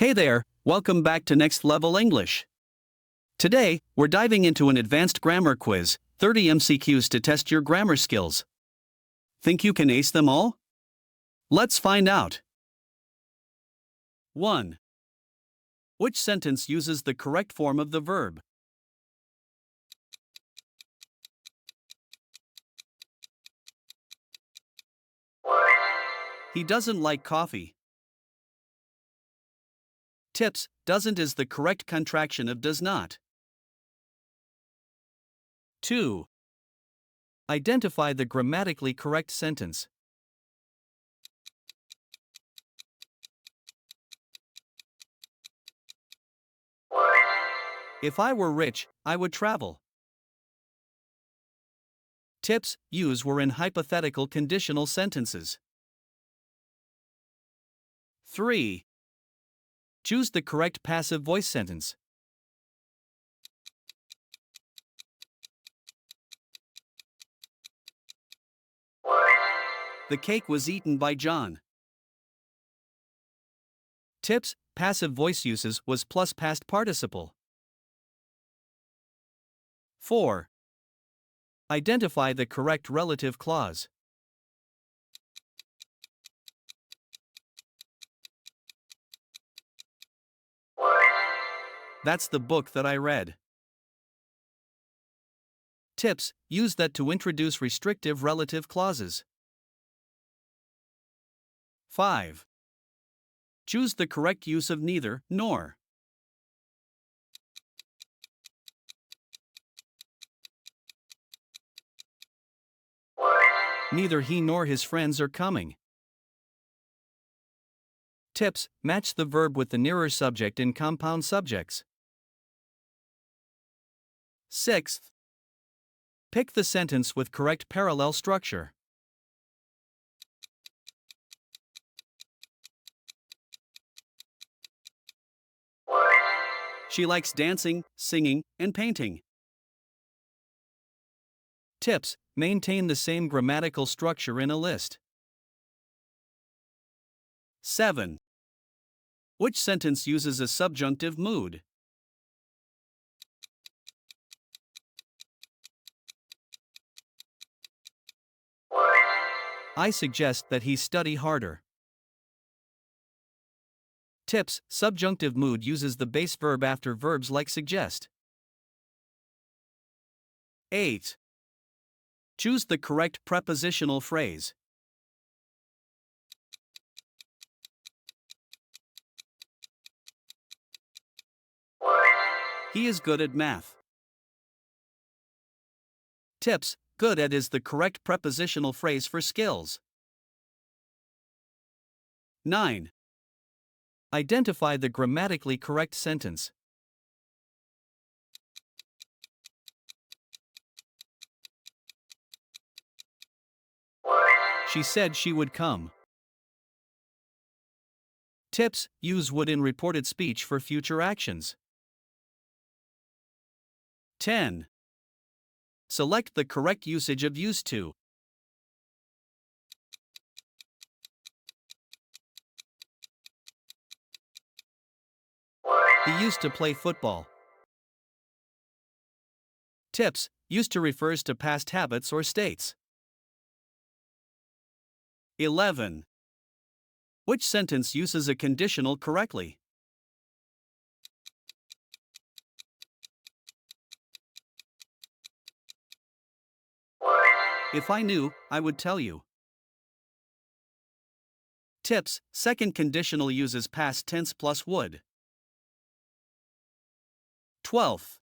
Hey there, welcome back to Next Level English. Today, we're diving into an advanced grammar quiz, 30 MCQs to test your grammar skills. Think you can ace them all? Let's find out. 1. Which sentence uses the correct form of the verb? He doesn't like coffee. Tips: doesn't is the correct contraction of does not. 2. Identify the grammatically correct sentence. If I were rich, I would travel. Tips: use were in hypothetical conditional sentences. 3. Choose the correct passive voice sentence. The cake was eaten by John. Tips: passive voice uses was plus past participle. 4. Identify the correct relative clause. That's the book that I read. Tips: use that to introduce restrictive relative clauses. 5. Choose the correct use of neither nor. Neither he nor his friends are coming. Tips: match the verb with the nearer subject in compound subjects. 6th. Pick the sentence with correct parallel structure. She likes dancing, singing, and painting. Tips: maintain the same grammatical structure in a list. 7. Which sentence uses a subjunctive mood? I suggest that he study harder. Tips: subjunctive mood uses the base verb after verbs like suggest. 8. Choose the correct prepositional phrase. He is good at math. Tips: good at is the correct prepositional phrase for skills. 9. Identify the grammatically correct sentence. She said she would come. Tips: use would in reported speech for future actions. 10. Select the correct usage of used to. He used to play football. Tips: used to refers to past habits or states. 11. Which sentence uses a conditional correctly? If I knew, I would tell you. Tips: second conditional uses past tense plus would. 12th.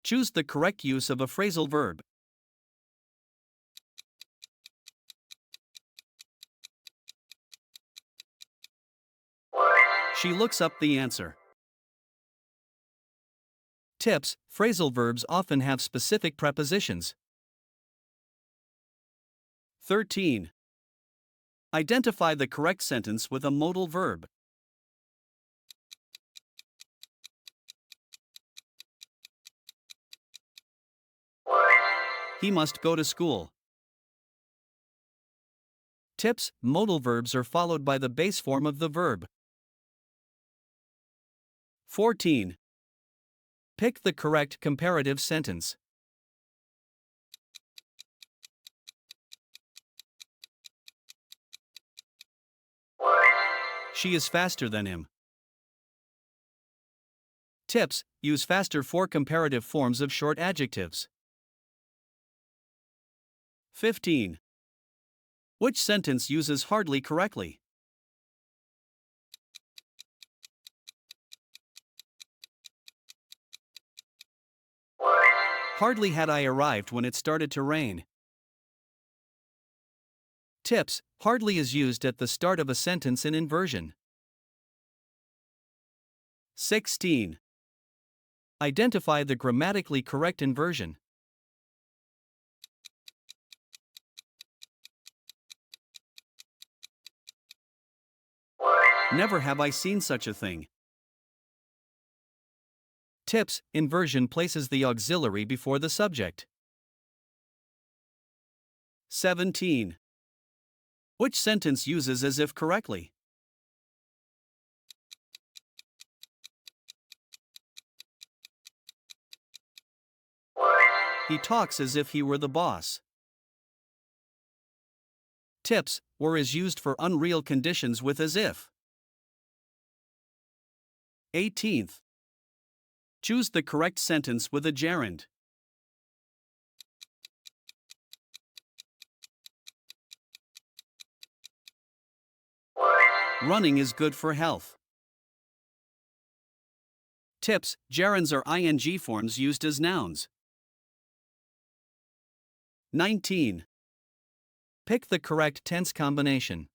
Choose the correct use of a phrasal verb. She looks up the answer. Tips: phrasal verbs often have specific prepositions. 13. Identify the correct sentence with a modal verb. He must go to school. Tips: modal verbs are followed by the base form of the verb. 14. Pick the correct comparative sentence. She is faster than him. Tips: use faster for comparative forms of short adjectives. 15. Which sentence uses hardly correctly? Hardly had I arrived when it started to rain. Tips: hardly is used at the start of a sentence in inversion. 16. Identify the grammatically correct inversion. Never have I seen such a thing. Tips: inversion places the auxiliary before the subject. 17. Which sentence uses as if correctly? He talks as if he were the boss. Tips: were is used for unreal conditions with as if. 18th. Choose the correct sentence with a gerund. Running is good for health. Tips: gerunds are ing forms used as nouns. 19. Pick the correct tense combination.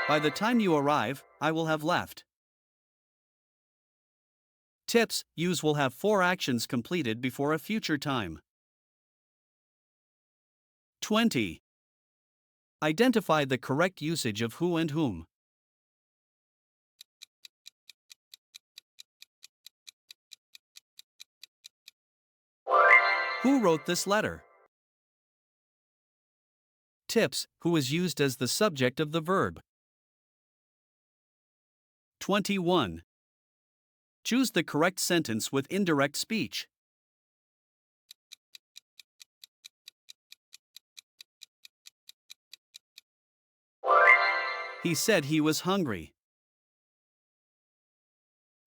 By the time you arrive, I will have left. Tips: use will have 4 actions completed before a future time. 20. Identify the correct usage of who and whom. Who wrote this letter? Tips: who is used as the subject of the verb. 21. Choose the correct sentence with indirect speech. He said he was hungry.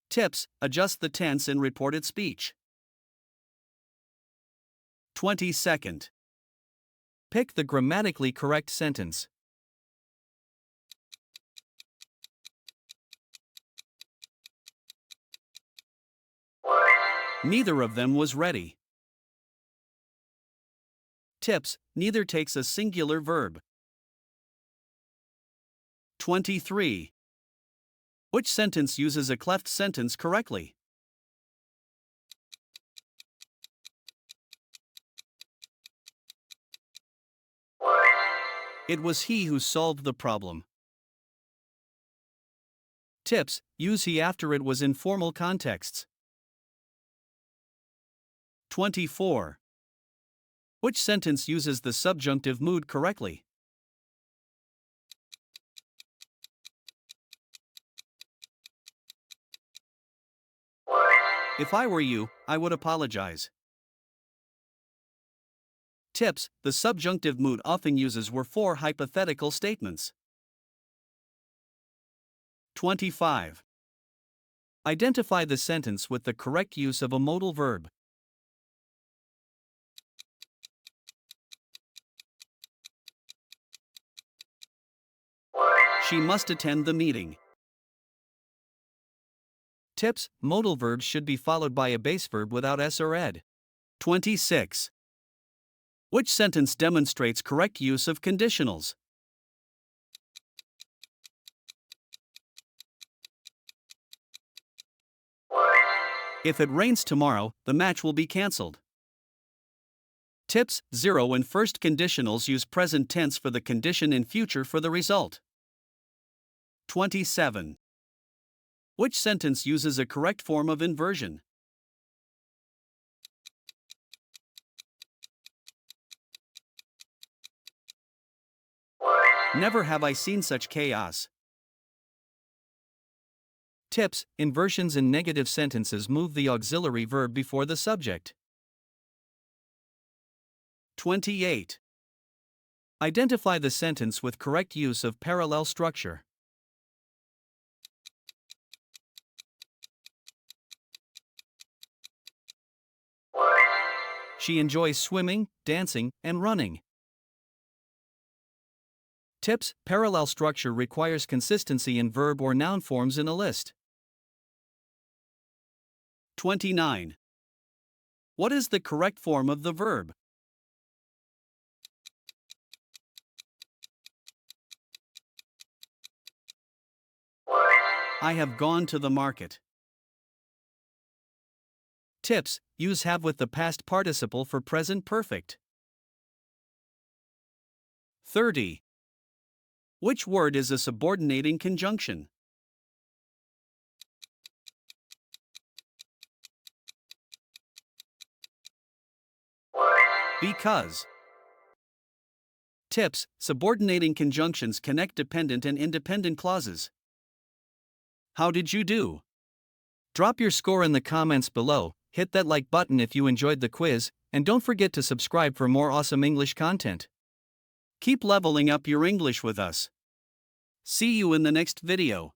Tips: adjust the tense in reported speech. 22nd. Pick the grammatically correct sentence. Neither of them was ready. Tips: neither takes a singular verb. 23. Which sentence uses a cleft sentence correctly? It was he who solved the problem. Tips: use he after it was in formal contexts. 24. Which sentence uses the subjunctive mood correctly? If I were you, I would apologize. Tips: the subjunctive mood often uses were for hypothetical statements. 25. Identify the sentence with the correct use of a modal verb. She must attend the meeting. Tips: modal verbs should be followed by a base verb without s or ed. 26. Which sentence demonstrates correct use of conditionals? If it rains tomorrow, the match will be cancelled. Tips: 0 and first conditionals use present tense for the condition in future for the result. 27. Which sentence uses a correct form of inversion? Never have I seen such chaos. Tips: inversions in negative sentences move the auxiliary verb before the subject. 28. Identify the sentence with correct use of parallel structure. She enjoys swimming, dancing, and running. Tips: parallel structure requires consistency in verb or noun forms in a list. 29. What is the correct form of the verb? I have gone to the market. Tips: use have with the past participle for present perfect. 30. Which word is a subordinating conjunction? Because. Tips: subordinating conjunctions connect dependent and independent clauses. How did you do? Drop your score in the comments below, hit that like button if you enjoyed the quiz, and don't forget to subscribe for more awesome English content. Keep leveling up your English with us. See you in the next video.